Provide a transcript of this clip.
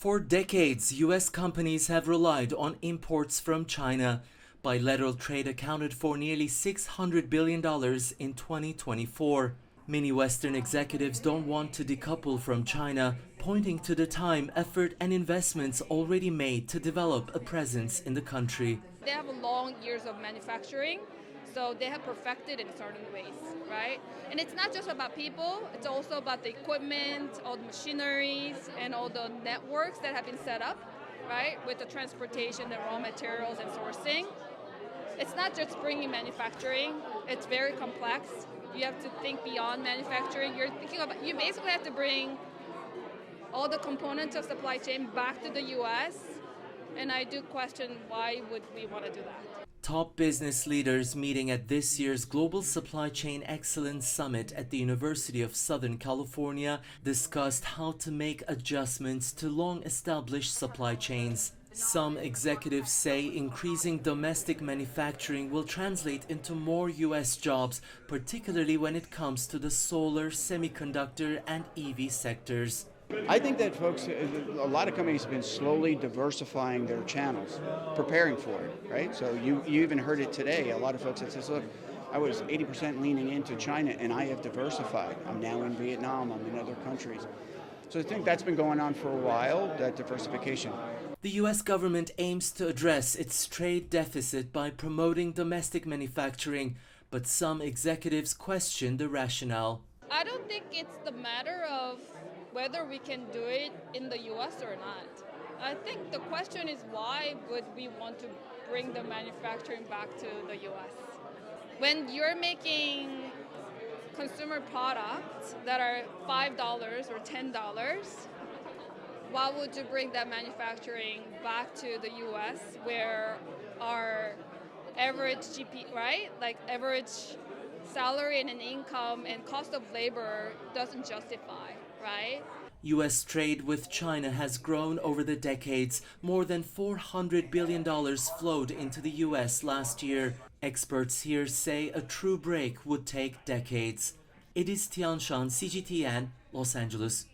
For decades, U.S. companies have relied on imports from China. Bilateral trade accounted for nearly $600 billion in 2024. Many Western executives don't want to decouple from China, pointing to the time, effort, and investments already made to develop a presence in the country. They have long years of manufacturing, so they have perfected in certain ways, right? And it's not just about people, it's also about the equipment, all the machineries, and all the networks that have been set up, right? With the transportation, the raw materials, and sourcing. It's not just bringing manufacturing, it's very complex. You have to think beyond manufacturing. You basically have to bring all the components of supply chain back to the US, and I do question why would we want to do that. Top business leaders meeting at this year's Global Supply Chain Excellence Summit at the University of Southern California discussed how to make adjustments to long-established supply chains. Some executives say increasing domestic manufacturing will translate into more U.S. jobs, particularly when it comes to the solar, semiconductor, and EV sectors. I think that folks, a lot of companies have been slowly diversifying their channels, preparing for it, right? So you even heard it today. A lot of folks that says, look, I was 80% leaning into China and I have diversified. I'm now in Vietnam, I'm in other countries. So I think that's been going on for a while, that diversification. The U.S. government aims to address its trade deficit by promoting domestic manufacturing, but some executives question the rationale. I don't think it's the matter of whether we can do it in the US or not. I think the question is why would we want to bring the manufacturing back to the US? When you're making consumer products that are $5 or $10, why would you bring that manufacturing back to the US where our average GP, right? Like average salary and an income and cost of labor doesn't justify, right? U.S. trade with China has grown over the decades. More than $400 billion flowed into the U.S. last year. Experts here say a true break would take decades. Ediz, Tiyansan, CGTN, Los Angeles.